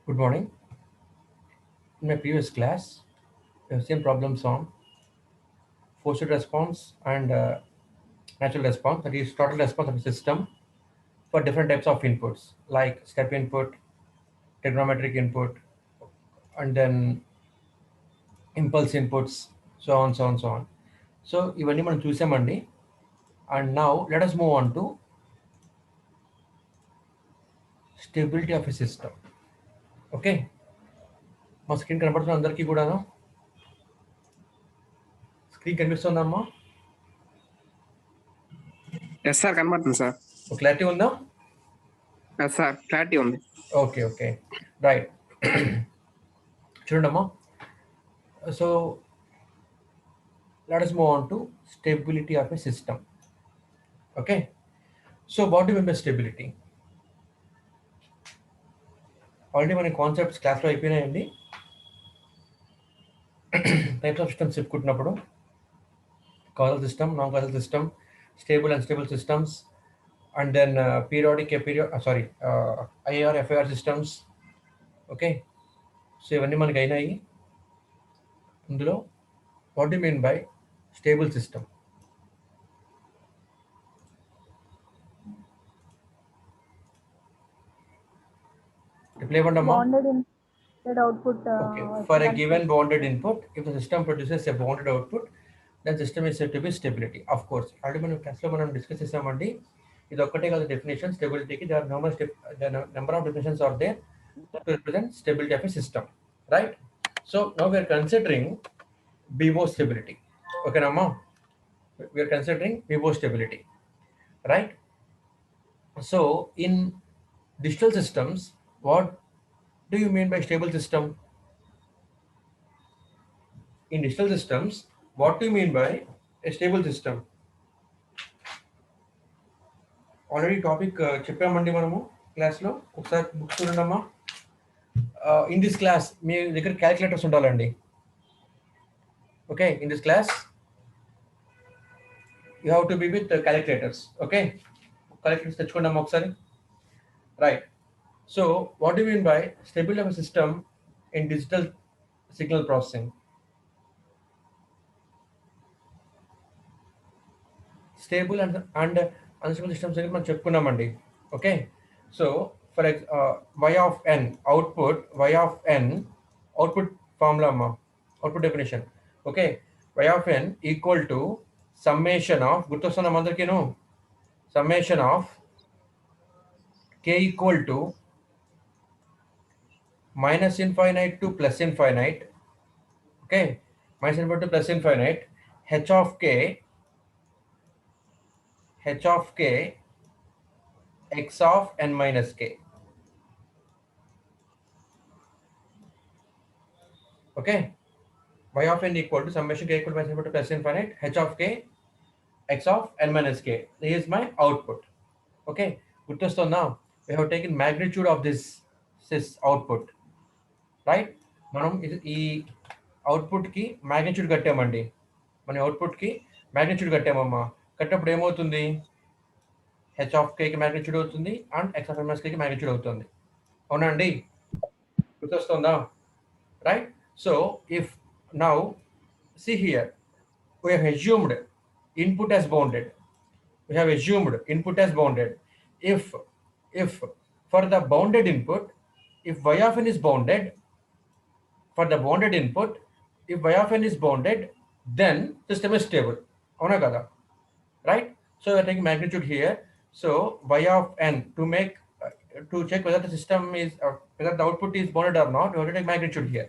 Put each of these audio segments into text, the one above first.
Good morning. In my previous class, we have seen problems on forced response and natural response, that is, total response of a system for different types of inputs, like step input, trigonometric input, and then impulse inputs, so on, so on, so on. So, ఇవన్నీ మనం చూసామండి. And now let us move on to stability of a system. Okay, మా screen కనపడుతుంది అందరికీ కూడాను. Screen కనిపిస్తుందమ్మా? Yes sir కనబడుతుంది sir. Clarity ఉందా? Yes sir clarity ఉంది. Okay okay, right. చూడండమ్మా. So let us move on to stability of a system. Okay, so what do you mean by stability? Already మన concepts క్లాస్లో అయిపోయినాయండి. Types of systems చెప్పుకుంటున్నప్పుడు causal system, non-causal system, stable and unstable systems, and then IR FIR systems. Okay, so ఇవన్నీ మనకి అయినాయి. ఇందులో what do mean by stable system? Reply ఇవ్వండమ్మా. output. Okay. For a given bounded input, if the system produces a bounded output, then system is said to be stability. Of course, already మనం క్లాస్లో మనం discuss చేసామండి. ఇది ఒక్కటే కాదు definition స్టెబిలిటీకి. there are number of definitions are there to represent stability of a system, right? So now we are considering BO stability. Okay, Nama? We are considering BO stability, right? So in digital systems, what do you mean by stable system? In digital systems, what do you mean by a stable system? Already topic చెప్పామండి మనము క్లాస్లో. ఒకసారి books చూడండమ్మా. In this class మీ దగ్గర calculators ఉండాలండి. Okay, in this class you have to be with calculators. Okay, calculators తెచ్చుకోండమ్మా ఒకసారి. Right. So what you mean by stability of system in digital signal processing? Stable and unstable systems దగ్గర మనం చెప్పుకున్నామండి. Okay, so for y of n output, y of n output formula అమ్మా, output definition. Okay, y of n equal to summation of, గుర్తొస్తున్నాం అందరికీను, summation of k equal to minus infinite to plus infinite. Okay, minus infinite to plus infinite h of k x of n minus k. Okay, y of n equal to summation k equal to minus infinite to plus infinite h of k x of n minus k. This is my output. Okay, good to know. Now we have taken magnitude of this output, right? మనం ఈ output కి magnitude కట్టామండి. మన output కి magnitude కట్టామమ్మా. కట్టినప్పుడు ఏమవుతుంది? H of కేకి magnitude అవుతుంది అండ్ ఎక్స్ ఆఫ్ ఎంఎస్ కేకి మ్యాగ్నిట్యూడ్ అవుతుంది. అవునా అండి? గుర్తొస్తుందా? Right. So if now see here, we have assumed input as bounded. We have assumed input as bounded. If for the bounded input, if y of n is bounded, for the bounded input, if y of n is bounded, then system is stable. Avuna kada? Right? So we are taking magnitude here. So y of n to check whether the system is whether the output is bounded or not, we have to take magnitude here.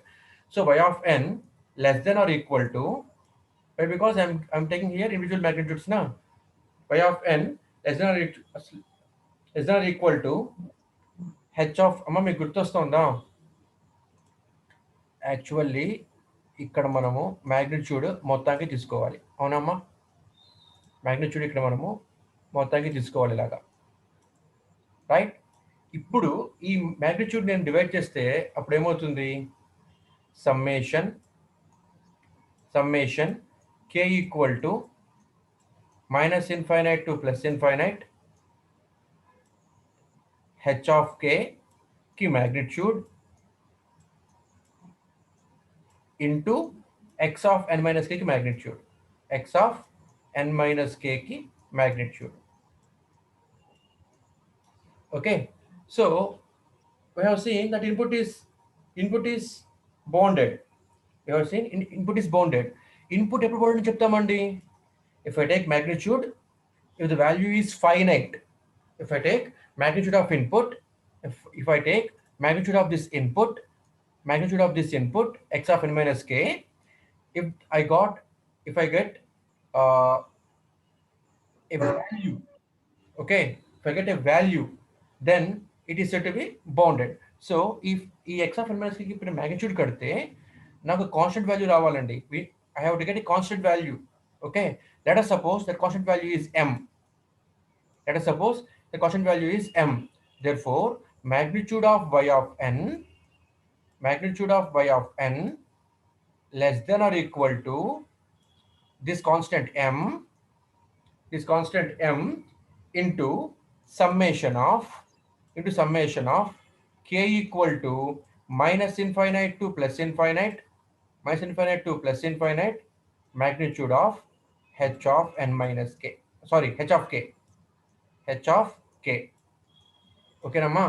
So y of n less than or equal to, why? Because I'm taking here individual magnitudes now. Y of n less than or equal to h of, అమ్మ మీకు గుర్తొస్తుందా? Actually ఇక్కడ మనము magnitude మొత్తానికి తీసుకోవాలి. అవునమ్మా? Magnitude ఇక్కడ మనము మొత్తానికి తీసుకోవాలి ఇలాగా, రైట్? ఇప్పుడు ఈ మ్యాగ్నిట్యూడ్ నేను డివైడ్ చేస్తే అప్పుడు ఏమవుతుంది? Summation k equal to minus infinite to plus infinite h of k की magnitude into x of n minus k ki magnitude. X of n minus k ki magnitude. Okay, so we have seen that input is bounded. We have seen input is bounded. Input ఎప్పుడు bounded చెప్తామండి? If I take magnitude, if the value is finite, if I take magnitude of input, if I take magnitude of this input, magnitude of this input x of n minus k, if I get uh, a value, okay, if I get a value, then it is said to be bounded. So if ఈ x of n minus k కి ఇప్పుడు magnitude కడితే నాకు constant value రావాలండి. I have to get a constant value. Okay, let us suppose that constant value is m. Let us suppose the constant value is m. Therefore, magnitude of y of n less than or equal to this constant m into summation of k equal to minus infinite to plus infinite magnitude of h of n minus k. Sorry, h of k. ఓకేనమ్మా,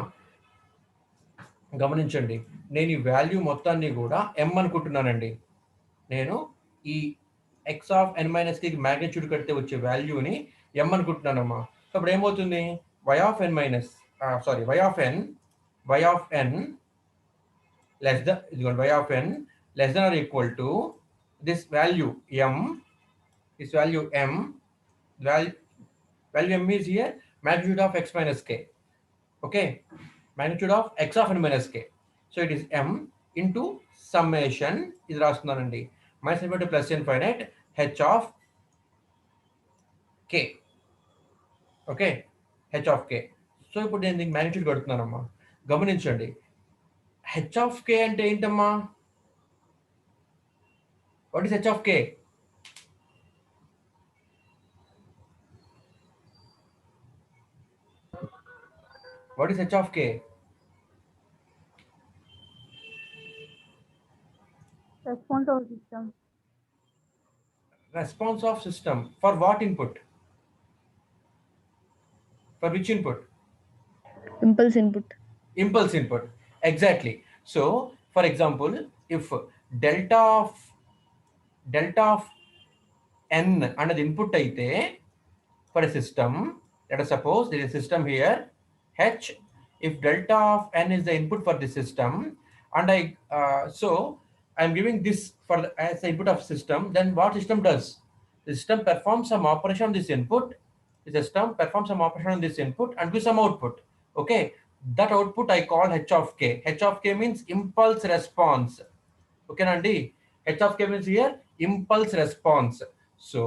గమనించండి, నేను ఈ value మొత్తాన్ని కూడా m అనుకుంటున్నానండి. నేను ఈ x of n minus కి మ్యాగ్నిట్యూడ్ కడితే వచ్చే వాల్యూని m అనుకుంటున్నానమ్మా. సో అప్పుడు ఏమవుతుంది? y of n less than or equal to this value m. This value m, value m is here magnitude of x minus k. Okay, magnitude of x of n minus k. So it is m into summation, ఇది రాస్తున్నానండి, minus infinite plus infinite h of k. Okay, h of k. So ఇప్పుడు నేను దీనికి magnitude కడుతున్నానమ్మా. గమనించండి, h of k అంటే ఏంటమ్మా? What is h of k? What is h of k? Response of system. Response of system for what input? For which input? Impulse input. Impulse input. Exactly. So, for example, if delta of n under the input aite for a system, let us suppose there is a system here h. If delta of n is the input for the system, and so I am giving this as the input of system, then what system does? The system performs some operation on this input. The system performs some operation on this input and gives some output. Okay, that output I call h of k. H of k means impulse response. Okay, Nandi? H of k means here impulse response. So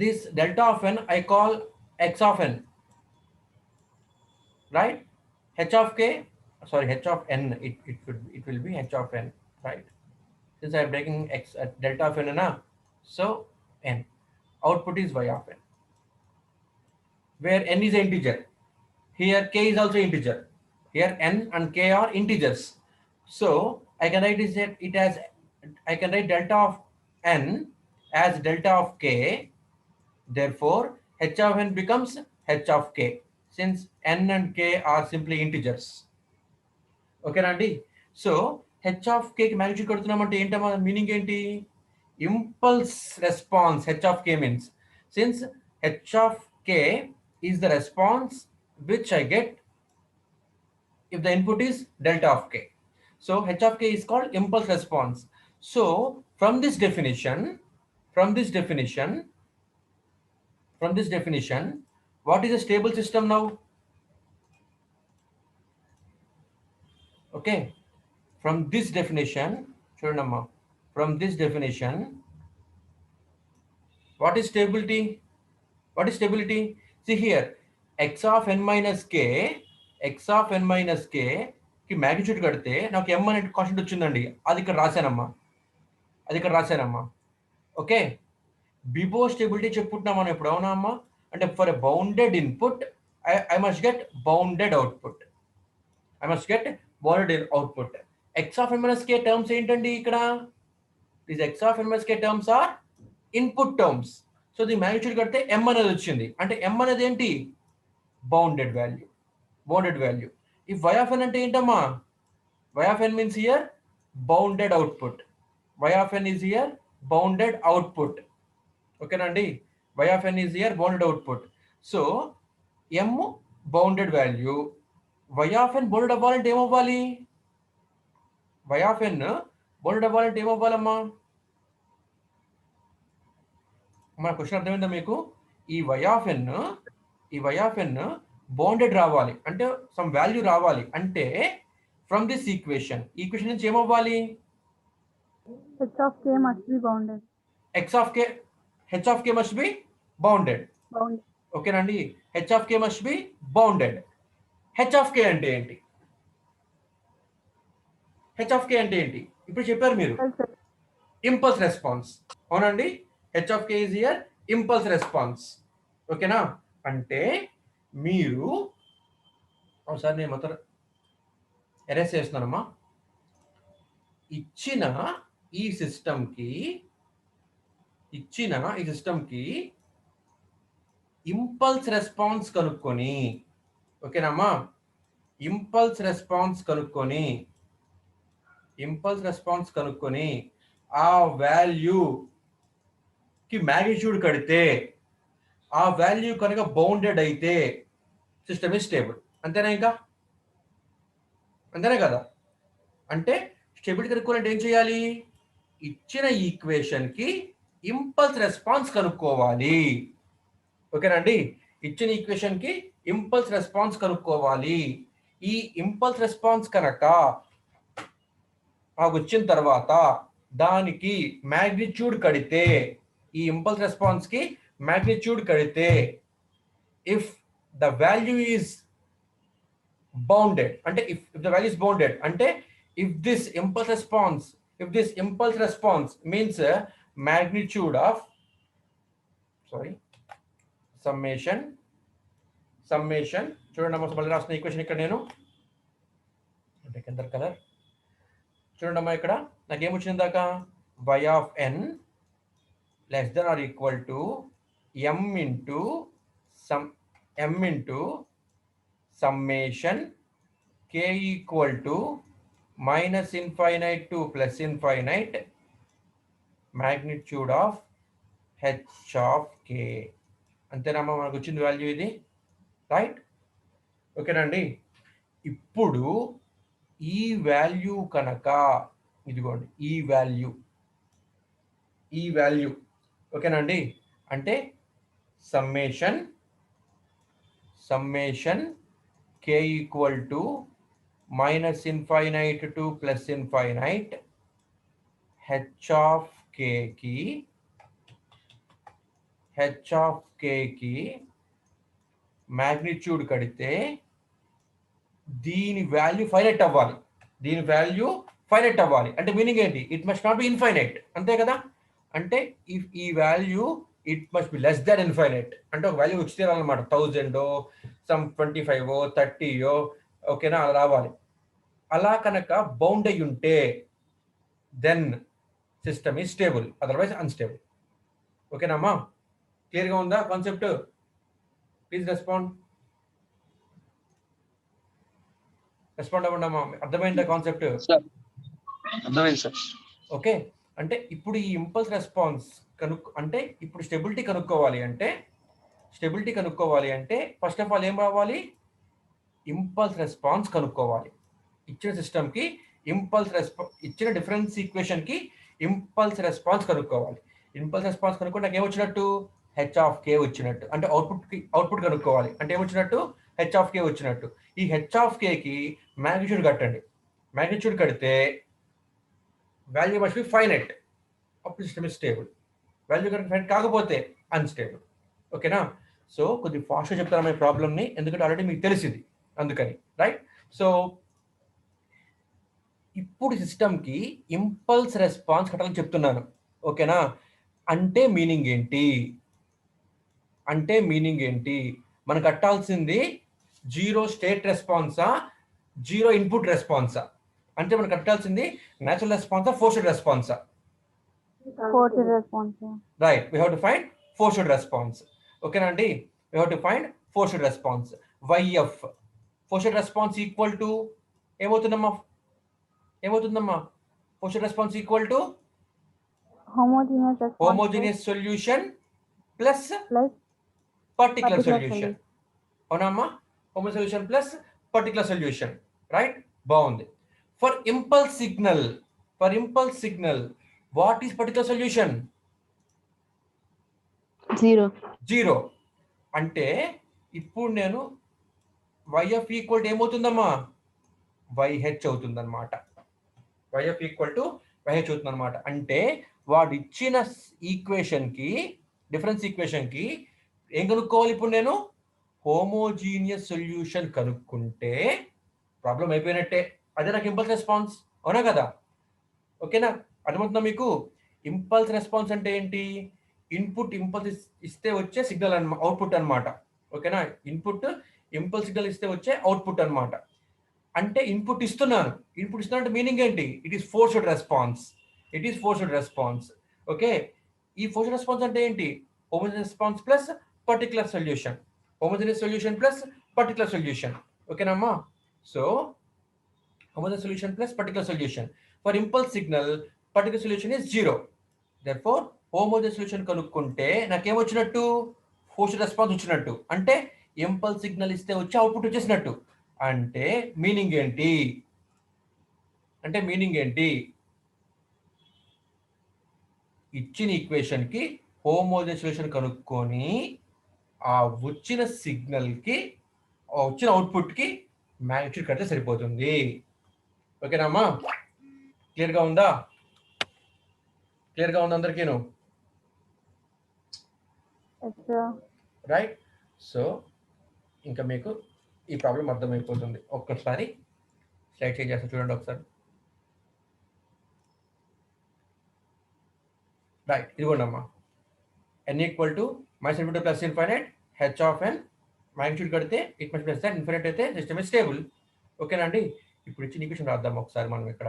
this delta of n I call x of n, right? H of k, sorry, h of n, it will be h of n, right? Since I am taking x at delta of n na, so n output is y of n, where n is an integer. Here k is also integer. Here n and k are integers. So I can write delta of n as delta of k. Therefore, h of n becomes h of k, since n and k are simply integers. Okay, Randy? So h of k కి magnitude కడుతున్నామంటే ఏంటమ్మా meaning ఏంటి? Impulse response h of k means, since h of k is the response which I get if the input is delta of k. So h of k is called impulse response. So from this definition, what is a stable system now? Okay, from this definition, what is stability? See here, x of n minus k కి magnitude కడితే నాకు m అనే constant వచ్చిందండి. అది ఇక్కడ రాశానమ్మా. Okay, బిబో stability చెప్పుకుంటున్నాం మనం ఇప్పుడు, అవునా అమ్మా? అంటే for a bounded input I must get bounded output. I must get bounded output. X of n minus k terms ఏంటండి ఇక్కడ? These x of n minus k terms are input terms. So దీని magnitude కడితే m అనేది వచ్చింది. అంటే m అనేది ఏంటి? Bounded value. Bounded value. ఈ y of n అంటే ఏంటమ్మా? y of n means here bounded output. y of n is here bounded output. ఓకేనండి? y of n is here bounded output. So m bounded value, y of n bounded అవ్వాలంటే ఏమవ్వాలి? y of n bounded అవ్వాలంటే ఏమవ్వాలమ్మా? మన question అర్థమైందా మీకు? ఈ y of n bounded రావాలి అంటే సమ్ వాల్యూ రావాలి అంటే ఫ్రమ్ దిస్ ఈక్వేషన్ నుంచి ఏమవ్వాలి? H of k must be bounded. h of k must be bounded. Bounded. ఓకేనండి? h of k must be bounded. h of k అంటే ఏంటి? h of k అంటే ఏంటి? ఇప్పుడు చెప్పారు మీరు. Impulse response. అవునండి? h of k is here impulse response. ఓకేనా? అంటే మీరు ఒకసారి నేను మొత్తం ఎరేస్ చేస్తున్నానమ్మా. ఇచ్చిన ఈ సిస్టమ్కి ఇంపల్స్ రెస్పాన్స్ కనుక్కొని, ఓకేనమ్మా, ఇంపల్స్ రెస్పాన్స్ కనుక్కొని ఆ వాల్యూకి మ్యాగ్నిట్యూడ్ కడితే ఆ వాల్యూ కనుక బౌండెడ్ అయితే సిస్టమ్ ఇస్ స్టేబుల్. అంతేనా? ఇంకా అంతేనే కదా? అంటే స్టెబిలిటీ కనుక్కోవాలంటే ఏం చేయాలి? ఇచ్చిన ఈక్వేషన్కి ఇంపల్స్ రెస్పాన్స్ కనుక్కోవాలి. ఓకేనండి? ఇచ్చిన ఈక్వేషన్కి ఇంపల్స్ రెస్పాన్స్ కనుక్కోవాలి. ఈ ఇంపల్స్ రెస్పాన్స్ కనుక వచ్చిన తర్వాత దానికి మ్యాగ్నిట్యూడ్ కడితే, ఈ ఇంపల్స్ రెస్పాన్స్కి మ్యాగ్నిట్యూడ్ కడితే, if the value is bounded, అంటే if the value is bounded, అంటే if this impulse response means magnitude of summation చూడండి అమ్మా, మళ్ళీ రాసిన ఈక్వేషన్ ఇక్కడ నేను అంటే కింద కలర్ చూడండి అమ్మా, ఇక్కడ నాకేమొచ్చింది దాకా y of n less than or equal to m into summation k equal to minus infinite to plus infinite magnitude of h of k. అంతేనమ్మా మనకు వచ్చింది వాల్యూ ఇది, రైట్? ఓకేనండి? ఇప్పుడు ఈ వాల్యూ కనుక ఇదిగోండి, ఈ వాల్యూ ఓకేనండి, అంటే summation k equal to minus infinite to plus infinite h of k కి మ్యాగ్నిట్యూడ్ కడితే దీని వాల్యూ ఫైనైట్ అవ్వాలి. అంటే మీనింగ్ ఏంటి? It must not be infinite. అంతే కదా? అంటే ఇఫ్ ఈ value it must be less than infinite, అంటే ఒక వాల్యూ వచ్చి తీరాలన్నమాట. 1000 సమ్ 25 30, ఓకేనా, అలా రావాలి. అలా కనుక బౌండ్ అయి ఉంటే then system is stable, otherwise unstable. ఓకేనమ్మా? క్లియర్గా ఉందా కాన్సెప్ట్? ప్లీజ్ రెస్పాండ్ అవ్వండి అమ్మా. అర్థమైందా కాన్సెప్ట్? అర్థమైంది సార్. ఓకే, అంటే ఇప్పుడు ఈ ఇంపల్స్ రెస్పాన్స్ అంటే ఇప్పుడు స్టెబిలిటీ కనుక్కోవాలి అంటే ఫస్ట్ ఆఫ్ ఆల్ ఏం రావాలి? ఇంపల్స్ రెస్పాన్స్ కనుక్కోవాలి. ఇచ్చిన సిస్టమ్కి ఇచ్చిన డిఫరెన్స్ ఈక్వేషన్కి ఇంపల్స్ రెస్పాన్స్ కనుక్కోవాలి. ఇంపల్స్ రెస్పాన్స్ కనుక్కుంటే నాకు ఏమొచ్చినట్టు? హెచ్ ఆఫ్ కే వచ్చినట్టు. అంటే అవుట్పుట్ కనుక్కోవాలి అంటే ఏమొచ్చినట్టు? హెచ్ ఆఫ్ కే వచ్చినట్టు. ఈ హెచ్ ఆఫ్ కేకి మ్యాగ్నిట్యూడ్ కట్టండి. మ్యాగ్నిట్యూడ్ కడితే వాల్యూ మస్ట్ బి ఫైనైట్, అప్పుడు సిస్టమ్ ఇస్ స్టేబుల్. వాల్యూ కనుక ఫైనైట్ కాకపోతే అన్స్టేబుల్. ఓకేనా? సో కొద్దిగా ఫాస్ట్గా చెప్తాను మీ ప్రాబ్లమ్ని, ఎందుకంటే ఆల్రెడీ మీకు తెలిసింది అందుకని, రైట్? సో ఇప్పుడు సిస్టమ్కి ఇంపల్స్ రెస్పాన్స్ కట్టాలని చెప్తున్నాను. ఓకేనా? అంటే మీనింగ్ ఏంటి? మనం కట్టాల్సింది జీరో స్టేట్ రెస్పాన్సా, జీరో ఇన్పుట్ రెస్పాన్సా? అంటే మనం కట్టాల్సింది న్యాచురల్ రెస్పాన్సా ఫోర్స్డ్ రెస్పాన్సా? Forced response. Right, we have to find forced response. ఓకేనా అండి? We have to find forced response. YF forced response equal to ఏమవుతుందమ్మా? Forced response equal to Homogeneous response. Homogeneous solution plus Plus particular particular solution. అవునమ్మా? Homo solution plus particular solution. Right, బాగుంది. For impulse signal what is particular solution? 0. Zero. అంటే ఇప్పుడు నేను YF equal to ఏమవుతుందమ్మా? YH అవుతుందన్నమాట. YF equal to YH అవుతుందన్నమాట. అంటే వాడు ఇచ్చిన ఈక్వేషన్కి, డిఫరెన్స్ ఈక్వేషన్కి ఏం కనుక్కోవాలి? ఇప్పుడు నేను హోమోజీనియస్ సొల్యూషన్ కనుక్కుంటే ప్రాబ్లం అయిపోయినట్టే. అదే నాకు ఇంపల్స్ రెస్పాన్స్. అవునా కదా? ఓకేనా? అర్థమవుతుందా మీకు? ఇంపల్స్ రెస్పాన్స్ అంటే ఏంటి? ఇన్పుట్ ఇంపల్స్ ఇస్తే వచ్చే సిగ్నల్ అవుట్పుట్ అనమాట. ఓకేనా? ఇన్పుట్ ఇంపల్స్ సిగ్నల్ ఇస్తే వచ్చే అవుట్పుట్ అనమాట. అంటే ఇన్పుట్ ఇస్తున్నాను అంటే మీనింగ్ ఏంటి? It is forced response. Okay, ఈ ఫోర్స్డ్ రెస్పాన్స్ అంటే ఏంటి? Homogeneous response plus particular solution. ఓకేనమ్మా? So homogeneous solution plus particular solution. For impulse signal, particular solution is 0. Therefore, homogeneous solution కనుక్కుంటే నాకేం వచ్చినట్టు? ఫోర్స్డ్ రెస్పాన్స్ వచ్చినట్టు. అంటే ఇంపల్స్ సిగ్నల్ ఇస్తే వచ్చి అవుట్పుట్ వచ్చేసినట్టు. అంటే మీనింగ్ ఏంటి? ఇచ్చిన ఈక్వేషన్కి హోమోజెనియస్ సొల్యూషన్ కనుక్కొని ఆ వచ్చిన సిగ్నల్కి వచ్చిన అవుట్పుట్కి మ్యాగ్నిట్యూడ్ కడితే సరిపోతుంది. ఓకేనమ్మా? క్లియర్గా ఉందా అందరికీను? రైట్. సో ఇంకా మీకు ఈ ప్రాబ్లం అర్థమైపోతుంది. ఒక్కసారి స్లైడ్ చేంజ్ చేస్తా చూడండి ఒకసారి. రైట్, ఇదిగోండి అమ్మా. n equal to -∞ plus infinite H of n magnitude కడితే it must plus that infinite అయితే సిస్టమ్ ఇస్ స్టేబుల్. ఓకేనా అండి? ఇప్పుడు ఇచ్చిన ఈక్వేషన్ రాద్దాం ఒకసారి మనం. ఇక్కడ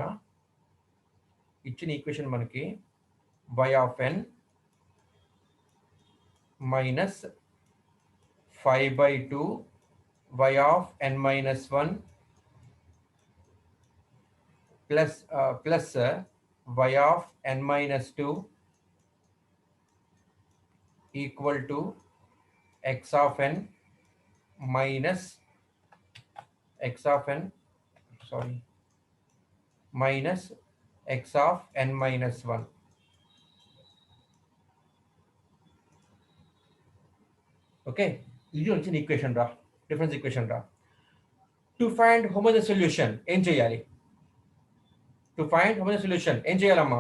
ఇచ్చిన ఈక్వేషన్ మనకి y of n minus 5/2 y of n minus 1 plus y of n minus 2 equal to x of n minus x of n minus 1. Okay, ఇది వచ్చిన ఈక్వేషన్ రా, డిఫరెన్స్ ఈక్వేషన్ రా. టు ఫైండ్ హోమోజెనియస్ సొల్యూషన్ ఏం చేయాలి? చేయాలమ్మా?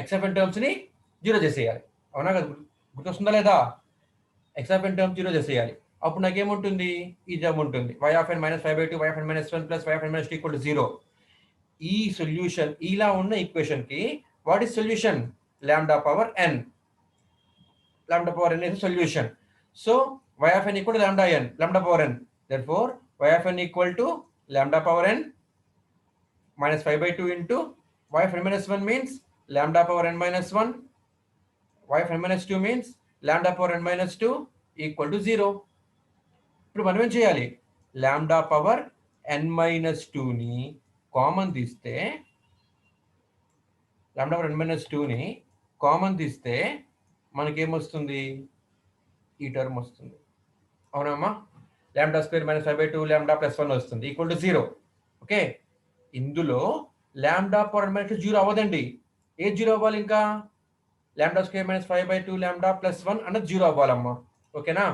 ఎక్స్ఎఫ్ఎన్ terms ని zero చేసేయాలి. అవునా కదా? గుర్తొస్తుందా లేదా? ఎక్స్ఎఫ్ఎన్ టర్మ్స్ జీరో చేసేయాలి. అప్పుడు నాకేముంటుంది? ఈ టర్మ్ ఉంటుంది, y of n minus 5/2 y of n minus 1 plus y of n minus 2 equal to 0. ఈ సొల్యూషన్ ఇలా ఉన్న ఈక్వేషన్ కి what is solution? Lambda power n is solution. So y of n equal to lambda power n. Therefore y of n equal to lambda power n minus 5/2 into y of n minus 1 means lambda power n minus 1. Y of n minus 2 means lambda power n minus 2 equal to 0. ఇప్పుడు మనం ఏం చేయాలి? Lambda power n minus 2 ని common తీస్తే, మనకేమొస్తుంది? ఈ term వస్తుంది. అవునమ్మా? Lambda square minus 5/2 lambda plus 1 వస్తుంది ఈక్వల్ టు 0. ఓకే, ఇందులో లాంబ్డా పవర్ మైనస్ 0 అవ్వదండి. ఏది 0 అవ్వాలి? ఇంకా lambda square minus 5/2 lambda plus 1 అన్నది 0 అవ్వాలమ్మా. ఓకేనా?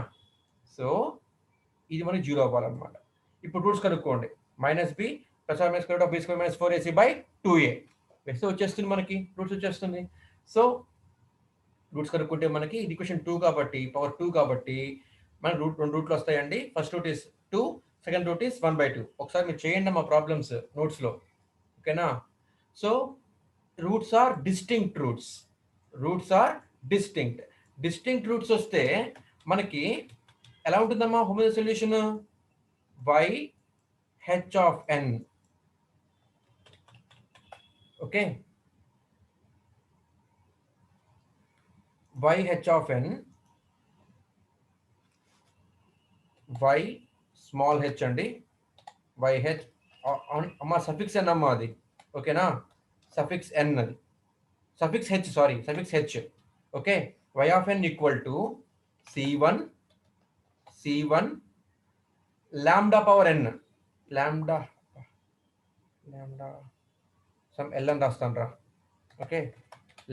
సో ఇది మనకి 0 అవ్వాలన్నమాట. ఇప్పుడు రూట్స్ కనుక్కోండి. -b plus or minus square of b square minus 4ac by 2a వేస్తే వచ్చేస్తుంది మనకి, రూట్స్ వచ్చేస్తుంది. సో రూట్స్ కనుక్కుంటే మనకి ఇది ఈక్వేషన్ 2 కాబట్టి, పవర్ 2 కాబట్టి మనకి రెండు రూట్లు వస్తాయండి. First root is 2, second root is 1/2. ఒకసారి మీరు చేయండి మా ప్రాబ్లమ్స్ నోట్స్లో. ఓకేనా? So roots are distinct roots వస్తే మనకి ఎలా ఉంటుందమ్మా homogeneous solution? y h of n. Okay, y h of n, y small h అండి, y h అమ్మా సఫిక్స్ n అమ్మా అది, ఓకేనా, సఫిక్స్ n అది, suffix h, sorry suffix h. Okay, y of n equal to c1 lambda power n, lambda some l అని రాస్తాను రా. Okay,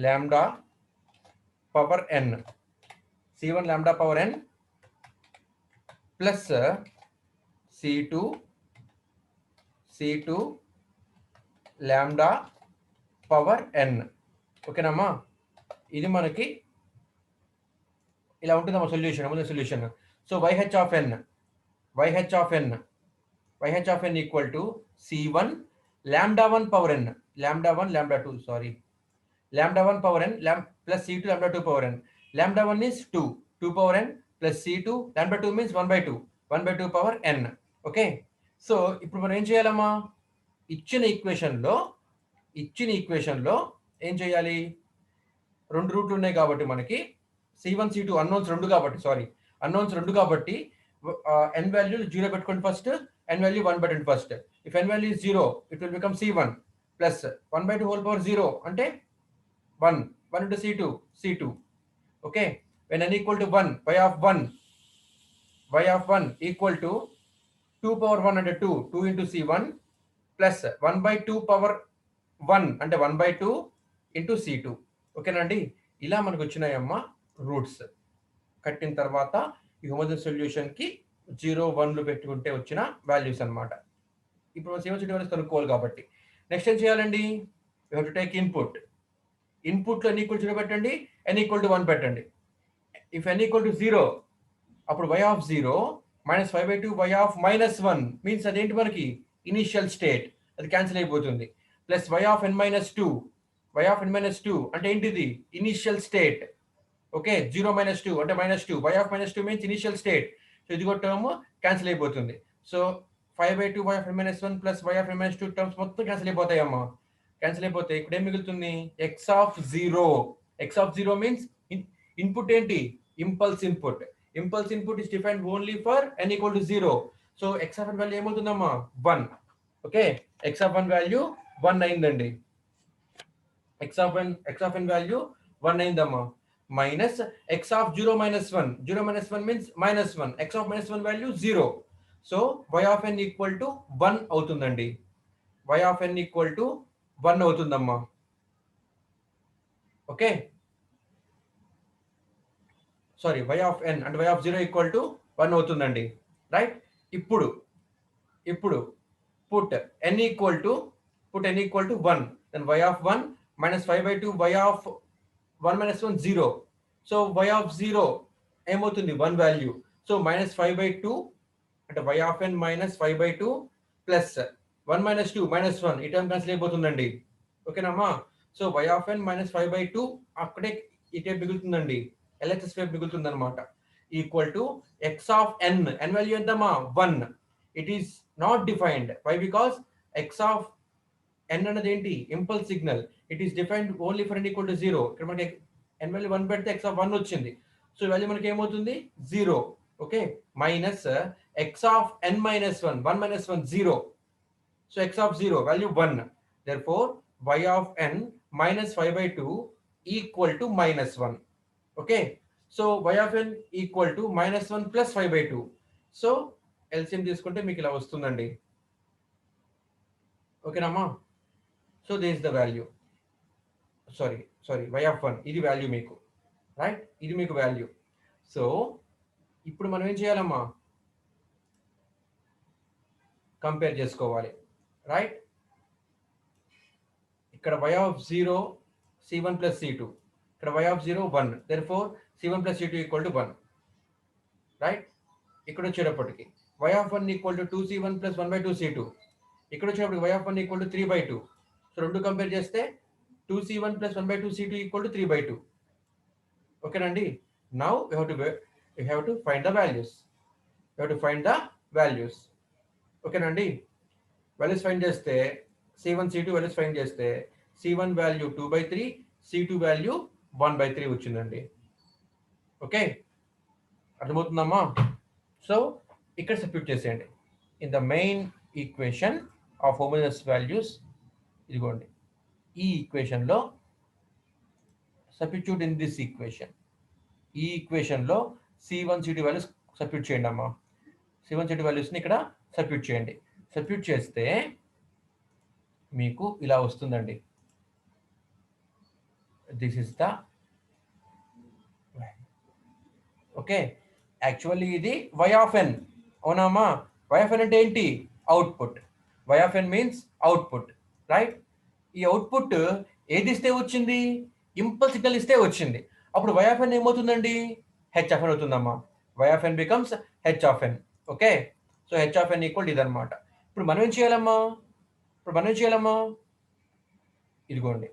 lambda power n, c1 lambda power n plus c2 lambda power n. ఓకేనమ్మా, ఇది మనకి ఇలా ఉంటుందమ్మా solution. So yh of n equal to c1 lambda 1 power n, lambda 1 lambda 2 sorry, lambda 1 power n plus c2 lambda 2 power n. lambda 1 is 2 power n plus c2 lambda 2 means 1/2 power n. Okay, so ఇప్పుడు మనం ఏం చేయాలమ్మా, ఇచ్చిన ఈక్వేషన్లో ఏం చేయాలి, రెండు రూట్లు ఉన్నాయి కాబట్టి మనకి c1 c2 అన్నోన్స్ రెండు కాబట్టి n వాల్యూ 0 పెట్టుకోండి ఫస్ట్, n వాల్యూ 1 పెట్టండి first. If n value is 0 it will become c1 plus 1/2 whole power 0 అంటే 1 into c2. Okay, when n equal to 1, y of 1 equal to 2 power 1 అంటే 2 into c1 plus 1/2 power 1 అంటే 1/2 into c2. ఓకేనండి, ఇలా మనకు వచ్చినాయమ్మా roots. కట్టిన తర్వాత ఈ homogeneous సొల్యూషన్కి 0 1లు పెట్టుకుంటే వచ్చిన వాల్యూస్ అనమాట. ఇప్పుడు c1 c2 వాల్యూస్ కనుక్కోవాలి కాబట్టి నెక్స్ట్ ఏం చేయాలండి, యూ హ్యావ్ టు టేక్ ఇన్పుట్లో n ఈక్వల్ 0 పెట్టండి, n ఈక్వల్ టు 1 పెట్టండి. ఇఫ్ n ఈక్వల్ టు 0 అప్పుడు y of 0 minus 5/2 y of -1 means అదేంటి మనకి ఇనిషియల్ స్టేట్, అది క్యాన్సిల్ అయిపోతుంది. ప్లస్ y ఆఫ్ n - 2 అంటే ఏంటిది ఇనిషియల్ స్టేట్. ఓకే, 0 - 2 అంటే -2, y of -2 means initial state. So ఇది కూడా టర్మ్ క్యాన్సిల్ అయిపోతుంది. So 5/2 y of n - 1 plus y of n - 2 terms మొత్తం క్యాన్సిల్ అయిపోతాయి అమ్మా. క్యాన్సిల్ అయిపోతే ఇక్కడ ఏం మిగులుతుంది, x ఆఫ్ 0 మీన్స్ ఇన్పుట్ ఏంటి, impulse input is defined only for n equal to 0. So x of n value ఏమవుతుందమ్మా 1. ఓకే, x ఆఫ్ 1 వాల్యూ 1 అయిందండి, x ఆఫ్ n వాల్యూ 1 అయిందమ్మా. Minus x of 0 - 1 means -1, x of -1 value 0. So y of n equal to 1 అవుతుందండి, y of n equal to 1 అవుతుందమ్మా. Okay, sorry y of n అంటే y of 0 equal to 1 అవుతుందండి, right. ఇప్పుడు put n equal to 1, then y of 1 minus 5/2 y of 1 - 1 0. So y of 0 ఏమవుతుంది 1 value. So -5/2 అంటే y of n minus 5/2 plus 1 - 2 -1, ఈ term cancel అయిపోతుందండి. ఓకేనమ్మా, సో y of n minus 5/2 అక్కడే ఈ టైప్ మిగులుతుందండి, LHS వైపు మిగులుతుంది అనమాట. Equal to x of n value ఎంతమ్మా 1. It is not defined, why because x of n అనేది ఏంటి impulse signal, it is defined only for n equal to 0. ఇక్కడ మనకి n వాల్యూ 1 పెడితే x ఆఫ్ 1 వచ్చింది, సో వాల్యూ మనకి ఏమవుతుంది 0. Okay, minus x of n - 1 0. So x of 0 value 1, therefore y of n minus 5/2 equal to -1. Okay, so y of n equal to -1 plus 5/2. So LCM తీసుకుంటే మీకు ఇలా వస్తుందండి. ఓకేనమ్మా, so this is the value, sorry y of 1 ఇది value మీకు, right, ఇది మీకు value. So ఇప్పుడు మనం ఏం చేయాలమ్మా, కంపేర్ చేసుకోవాలి, రైట్. ఇక్కడ y of 0 c1 plus c2, ఇక్కడ y of 0 1, therefore c1 plus c2 equal to 1, right. ఇక్కడ వచ్చేటప్పటికి y of 1 equal to 2c1 plus 1/2 c2, ఇక్కడ వచ్చేటప్పటికి y of 1 equal to 3/2. So రెండు కంపేర్ చేస్తే 2c1 plus 1/2 c2 equal to 3/2. ఓకేనండి, now you have to find the values. ఓకేనండి, values find చేస్తే C1 C2 values find చేస్తే C1 value 2/3, C2 value 1/3 వచ్చిందండి. Okay, అర్థమవుతుందమ్మా? So ఇక్కడ సబ్స్టిట్యూట్ చేసేయండి in the main equation of homogeneous values. ఇదిగోండి ఈ ఈక్వేషన్లో substitute in this equation. ఈ ఈక్వేషన్లో C1 C2 values substitute చేయండి అమ్మా. C1 C2 వాల్యూస్ని ఇక్కడ సబ్స్టిట్యూట్ చేయండి. సబ్స్టిట్యూట్ చేస్తే మీకు ఇలా వస్తుందండి. This is the okay. Actually ఇది y ఆఫ్ n, అవునమ్మా? y ఆఫ్ n అంటే ఏంటి? Output. y of n means output, right? ఈ అవుట్పుట్ ఏది ఇస్తే వచ్చింది? ఇంపల్స్ సిగ్నల్ ఇస్తే వచ్చింది. అప్పుడు y ఆఫ్ n ఏమవుతుందండి? h ఆఫ్ n అవుతుందమ్మా. y of n becomes h of n. Okay, so h of n equal ఇదన్నమాట. ఇప్పుడు మనం ఏం చేయాలమ్మా? ఇదిగోండి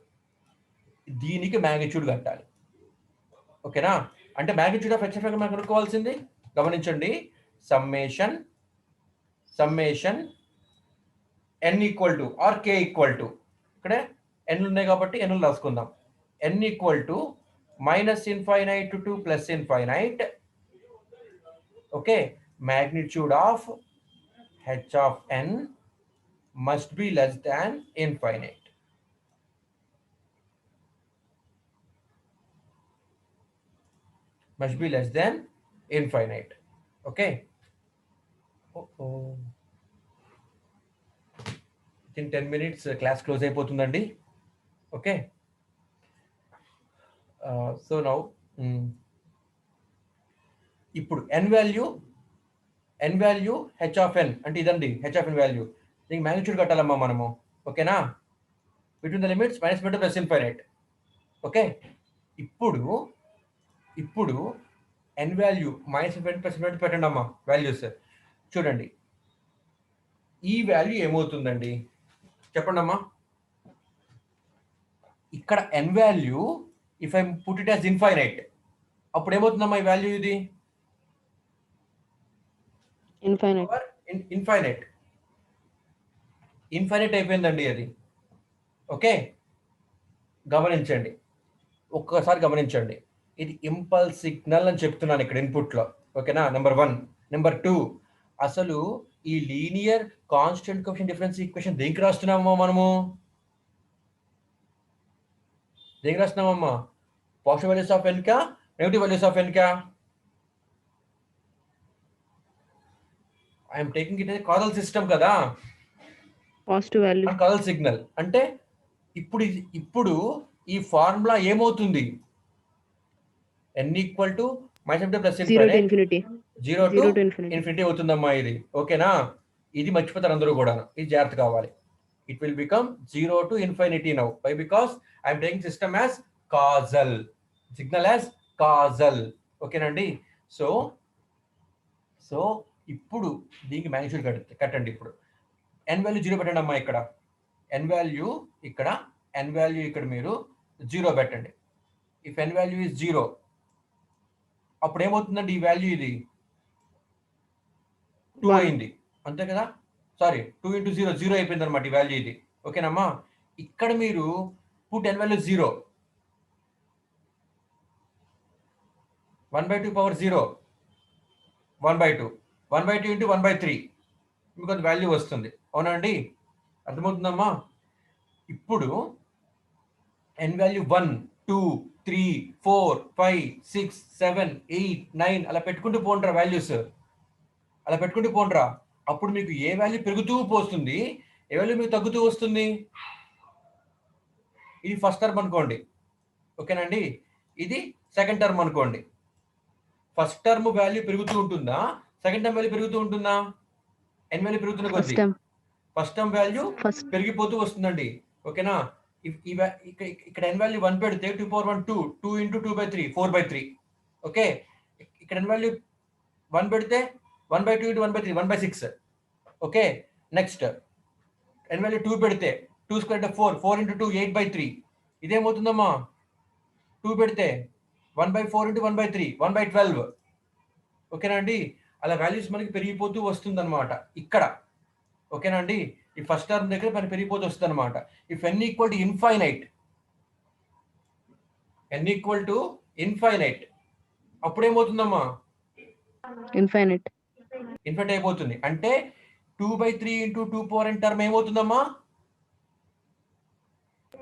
దీనికి మ్యాగ్నిట్యూడ్ కట్టాలి. ఓకేనా? అంటే magnitude of h of n మనం కనుక్కోవాల్సింది. గమనించండి, summation n equal to or k equal to, ఇక్కడ n ఉన్నాయి కాబట్టి n రాసుకుందాం. n equal to -infinite to +infinite. Okay, magnitude of h of n must be less than infinite. Must be less than infinite. Okay. In 10 minutes class close అయిపోతుందండి. Okay, so now ఇప్పుడు n value h of n అంటే ఇదండి h of n value. దీనికి magnitude కట్టాలమ్మా మనము. ఓకేనా? Between the limits -infinite +infinite. Okay, ఇప్పుడు n value -infinite +infinite పెట్టండి అమ్మా వాల్యూస్. చూడండి ఈ వాల్యూ ఏమవుతుందండి చెప్పండి అమ్మా. ఇక్కడ n value if I put it as infinite, అప్పుడు ఏమవుతుందమ్మా ఈ వాల్యూ? ఇది ఇన్ఫైనైట్ అయిపోయిందండి అది. ఓకే, గమనించండి, ఒక్కసారి గమనించండి. ఇది ఇంపల్స్ సిగ్నల్ అని చెప్తున్నాను ఇక్కడ ఇన్పుట్లో. ఓకేనా? నెంబర్ 1. నెంబర్ 2, అసలు ఈ linear constant coefficient difference equation దేనికి రాస్తున్నామో మనము? దేనికి రాస్తున్నామమ్మా? పాజిటివ్ వాల్యూస్ ఆఫ్ n కా నెగటివ్ వాల్యూస్ ఆఫ్ n కా? I'm taking it causal system కదా, పాజిటివ్ వాల్యూ కాజల్ సిగ్నల్ అంటే ఇప్పుడు ఈ ఫార్ములా ఏమవుతుంది? n equal to -infinite 0 to infinity అవుతుందమ్మా ఇది. ఓకేనా? ఇది మర్చిపోతారు అందరూ కూడా, ఇది జాగ్రత్త కావాలి. It will become 0 to infinity now. Why? Because I'm taking system as causal, signal as causal. ఓకేనండి? సో ఇప్పుడు దీనికి మ్యాగ్నిట్యూడ్ కట్టండి. ఇప్పుడు n వాల్యూ 0 పెట్టండి అమ్మా. ఇక్కడ n వాల్యూ ఇక్కడ మీరు 0 పెట్టండి. ఇఫ్ n వాల్యూ ఇస్ 0, అప్పుడు ఏమవుతుందండి? ఈ వాల్యూ ఇది 2 అయింది, అంతే కదా? సారీ, 2 × 0 అయిపోయింది అనమాట ఈ వాల్యూ ఇది. ఓకేనమ్మా? ఇక్కడ మీరు పుట్ n వాల్యూ 0, 1/2 పవర్ 0, 1/2 × 1/3 మీకు అది వాల్యూ వస్తుంది. అవునా అండి? అర్థమవుతుందమ్మా? ఇప్పుడు n వాల్యూ 1, 2, 3, 4, 5, 6, 7, 8, 9 అలా పెట్టుకుంటూ పోండ్రా వాల్యూస్. అలా పెట్టుకుంటూ పోండ్రా. అప్పుడు మీకు ఏ వాల్యూ పెరుగుతూ పోస్తుంది, ఏ వాల్యూ మీకు తగ్గుతూ వస్తుంది? ఇది ఫస్ట్ టర్మ్ అనుకోండి. ఓకేనండి? ఇది సెకండ్ టర్మ్ అనుకోండి. ఫస్ట్ టర్మ్ వాల్యూ పెరుగుతూ ఉంటుందా, సెకండ్ టర్మ్ వాల్యూ పెరుగుతూ ఉంటుందా? n వాల్యూ పెరుగుతున్న కొద్దీ ఫస్ట్ టర్మ్ వాల్యూ పెరిగిపోతూ వస్తుందండి. ఓకేనా? ఇక్కడ n వాల్యూ 1 పెడితే 2 × 1 2, 2 × 2/3 4/3. ఓకే, ఇక్కడ n వాల్యూ 1 పెడితే 1/2 × 1/3 1/6. ఓకే, నెక్స్ట్ n వాల్యూ 2 పెడితే 2² అంటే 4, 4 × 2 8/3. ఇదేమవుతుందమ్మా? 2 పెడితే 1/4 × 1/3 1/12. ఓకేనా అండి? అలా వాల్యూస్ మనకి పెరిగిపోతూ వస్తుంది అనమాట ఇక్కడ. ఓకేనా అండి? ఈ ఫస్ట్ టర్మ్ దగ్గర పని పెరిగిపోతూ వస్తుంది అనమాట. If n equal to infinite, n equal to infinite, అప్పుడేమవుతుందమ్మా? ఇన్ఫైనైట్ ఇన్ఫైనైట్ అయిపోతుంది. అంటే 2/3 ఇంటూ 2 పవర్ n టర్మ్ ఏమవుతుందమ్మా?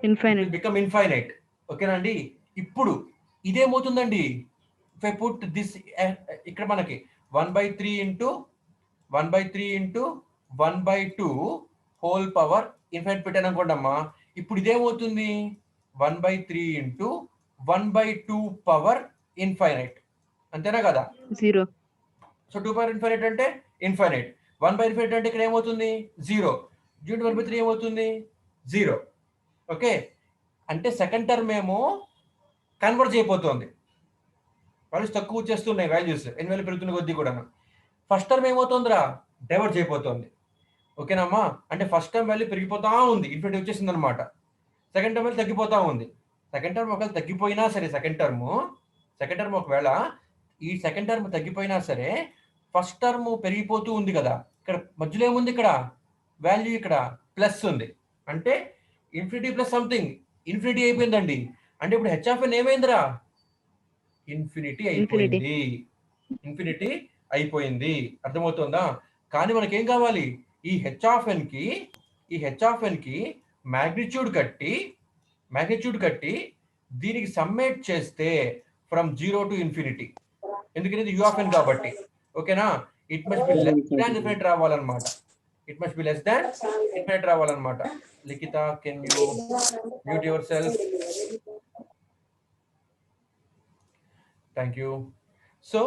Infinite become infinite. ఓకేనా అండి? ఇప్పుడు ఇదేమవుతుందండి? ఇఫ్ ఐ పుట్ దిస్ ఇక్కడ మనకి 1/3 ఇంటూ 1/2 హోల్ పవర్ ఇన్ఫైనైట్ పెట్టాను అనుకోండి అమ్మా. ఇప్పుడు ఇదేమవుతుంది? 1/3 ఇంటూ 1/2 పవర్ ఇన్ఫైనైట్. అంతేనా కదా? 0. సో 2 పవర్ ఇన్ఫైనైట్ అంటే ఇన్ఫైనైట్. 1/ఇన్ఫైనైట్ అంటే ఇక్కడ ఏమవుతుంది? 0. 1/3 ఏమవుతుంది? 0. ఓకే, అంటే సెకండ్ టర్మ్ ఏమో కన్వర్జ్ అయిపోతుంది, వాల్యూస్ తక్కువ వచ్చేస్తున్నాయి, వాల్యూస్ ఎన్ని వేలు పెరుగుతున్న కొద్దీ కూడా. First term ఏమవుతుందిరా? డైవర్జ్ అయిపోతుంది. ఓకేనమ్మా? అంటే ఫస్ట్ టర్మ్ వాల్యూ పెరిగిపోతా ఉంది, ఇన్ఫినిటీ వచ్చేసింది అనమాట. సెకండ్ టర్మ్ వాల్యూ తగ్గిపోతా ఉంది. సెకండ్ టర్మ్ ఒకవేళ తగ్గిపోయినా సరే, సెకండ్ టర్మ్ ఒకవేళ ఈ సెకండ్ టర్మ్ తగ్గిపోయినా సరే ఫస్ట్ టర్మ్ పెరిగిపోతూ ఉంది కదా. ఇక్కడ మధ్యలో ఏముంది? ఇక్కడ వాల్యూ ఇక్కడ ప్లస్ ఉంది. అంటే ఇన్ఫినిటీ ప్లస్ సంథింగ్ ఇన్ఫినిటీ అయిపోయిందండి. అంటే ఇప్పుడు హెచ్ ఆఫ్ ఎన్ ఏమైందిరా? ఇన్ఫినిటీ అయిపోయింది. అర్థమవుతుందా? కానీ మనకేం కావాలి? ఈ హెచ్ ఆఫ్ ఎన్ కి మ్యాగ్నిట్యూడ్ కట్టి దీనికి సమ్మేట్ చేస్తే ఫ్రమ్ 0 టు ఇన్ఫినిటీ. ఎందుకంటే ఇది యూ ఆఫ్ ఎన్ కాబట్టి. ఓకేనా? It must be less than infinity రావాలన్నమాట. Likhitha, can you mute yourself? Thank you. So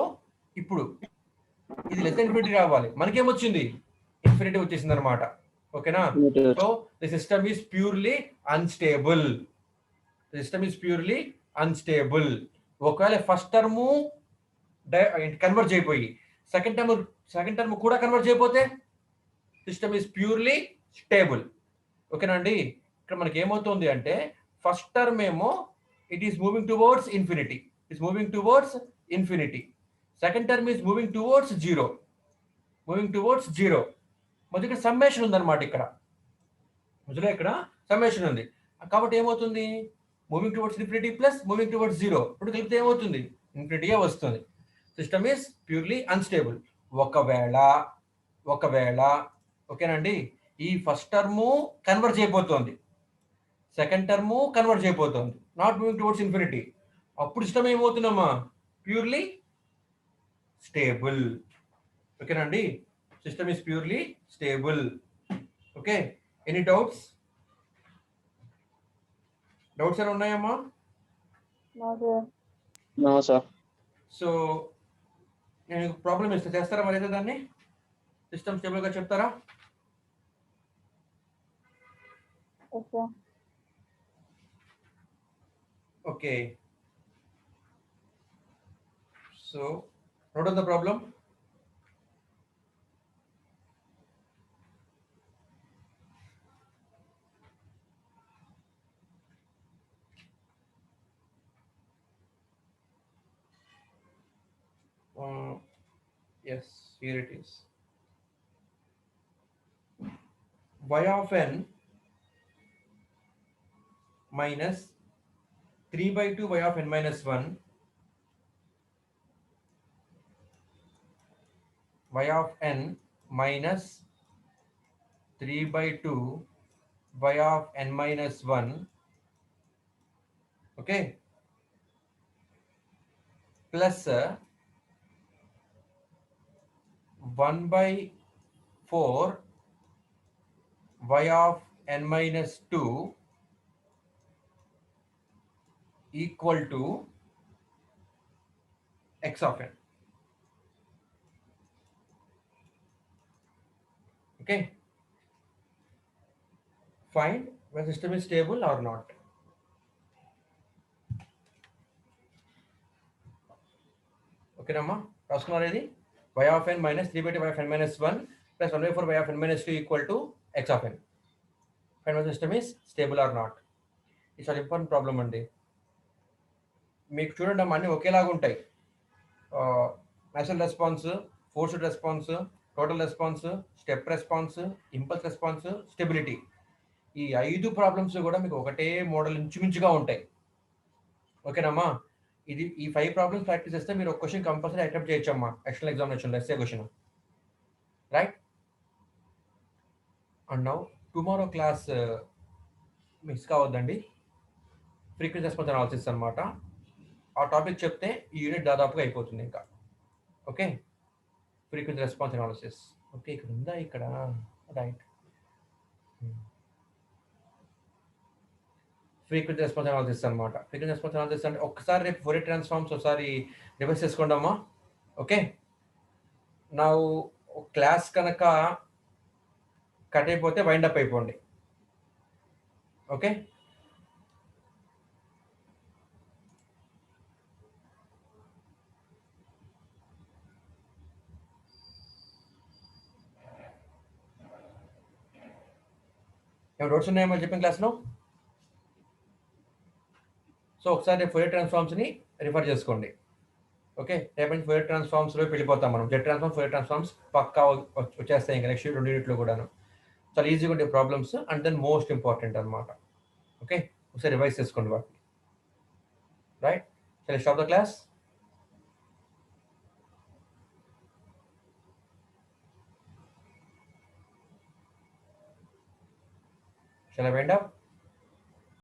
ఇప్పుడు ఇది లెస్ ఇన్ఫినిటీ రావాలి. మనకేమొచ్చింది? ఇన్ఫినిటీ వచ్చేసింది అనమాట. ఓకేనా? So the system is purely unstable. ఒకవేళ ఫస్ట్ టర్మ్ కన్వర్జ్ అయిపోయి సెకండ్ టర్మ్ కూడా కన్వర్జ్ అయిపోతే సిస్టమ్ ఈస్ ప్యూర్లీ స్టేబుల్. ఓకేనా అండి? ఇక్కడ మనకి ఏమవుతుంది అంటే ఫస్ట్ టర్మ్ ఏమో it is moving towards infinity. Second term is moving towards zero. మొదటి సమ్మేషన్ ఉందన్నమాట. ఇక్కడ సమ్మేషన్ ఉంది కాబట్టి ఏమవుతుంది? Moving towards infinity plus moving towards zero. ఇప్పుడు కలిపితే ఏమవుతుంది? ఇన్ఫినిటీయే వస్తుంది. System is purely unstable. ఒకవేళ ఓకేనండి, ఈ ఫస్ట్ టర్ము కన్వర్జ్ అయిపోతుంది, సెకండ్ టర్ము కన్వర్జ్ అయిపోతుంది, నాట్ మూవింగ్ టువర్డ్స్ ఇన్ఫినిటీ. అప్పుడు సిస్టమ్ ఏమవుతుందమ్మా? Purely stable. ఓకేనండి? System is purely stable. Okay, any doubts ఏమైనా ఉన్నాయమ్మా? No sir. సో నేను ప్రాబ్లం ఇస్తే చేస్తారా మరి? అయితే దాన్ని సిస్టమ్ స్టేబుల్ గా చెప్తారా? Okay, so note on the problem. Yes, here it is. Y of n minus 3/2 y of n minus 1, y of n minus 3/2 y of n minus 1, okay, plus 1/4 y of n minus 2 equal to x of n. Okay, find whether system is stable or not. Okay Rama, రాసుకున్నారా? ఇది y of n minus 3/2 y of n minus 1 plus 1/4 y of n minus 2 equal to x of n. Find whether system is stable or not. It's an important problem అండి. మీకు చూడండి అమ్మా, అన్ని ఒకేలాగా ఉంటాయి. Natural response, forced response, total response, step response, impulse response, stability. ఈ 5 problems కూడా మీకు ఒకటే మోడల్ ఇంచుమించుగా ఉంటాయి. ఓకేనమ్మా? ఈ 5 ప్రాబ్లమ్స్ ప్రాక్టీస్ చేస్తే మీరు ఒక క్వశ్చన్ కంపల్సరీ అటెంప్ట్ చేయొచ్చమ్మా ఎక్స్టర్నల్ ఎగ్జామినేషన్లో, SA question. Right? And now tomorrow class miss కావద్దండి. ఫ్రీక్వెన్సీ రెస్పాన్స్ అనాలిసిస్ అనమాట. ఆ టాపిక్ చెప్తే ఈ యూనిట్ దాదాపుగా అయిపోతుంది ఇంకా. ఓకే, ఫ్రీక్వెన్సీ రెస్పాన్స్ అనాలిసిస్. ఓకే, ఇక్కడ ఉందా? ఇక్కడ రైట్. ఫ్రీక్వెన్సీ రెస్పాన్స్ అనాలిసిస్ అనమాట. ఫ్రీక్వెన్సీ రెస్పాన్స్ అనాలిసిస్ అంటే ఒక్కసారి రేపు ఫోరియర్ ట్రాన్స్ఫార్మ్స్ ఒకసారి రివర్స్ చేసుకోండమ్మా. ఓకే, నా క్లాస్ కనుక కట్ అయిపోతే వైండ్ అప్ అయిపోండి. ఓకే, ఏమైనా డౌట్స్ ఉన్నాయేమో చెప్పిన క్లాస్లో? సో ఒకసారి ఫోరియర్ ట్రాన్స్ఫార్మ్స్ని రిఫర్ చేసుకోండి. ఓకే, రేపు నుంచి ఫోరియర్ ట్రాన్స్ఫార్మ్స్లో వెళ్ళిపోతాం మనం. జెట్ ట్రాన్స్ఫార్మ్, ఫోరియర్ ట్రాన్స్ఫార్మ్స్ పక్కా వచ్చేస్తాయి ఇంకా నెక్స్ట్ 2 యూనిట్లో కూడాను. చాలా ఈజీగా ఉండే ప్రాబ్లమ్స్ అండ్ దెన్ మోస్ట్ ఇంపార్టెంట్ అనమాట. ఓకే, ఒకసారి రివైజ్ చేసుకోండి వాటిని. Right, shall I stop the class? Shall I wind up?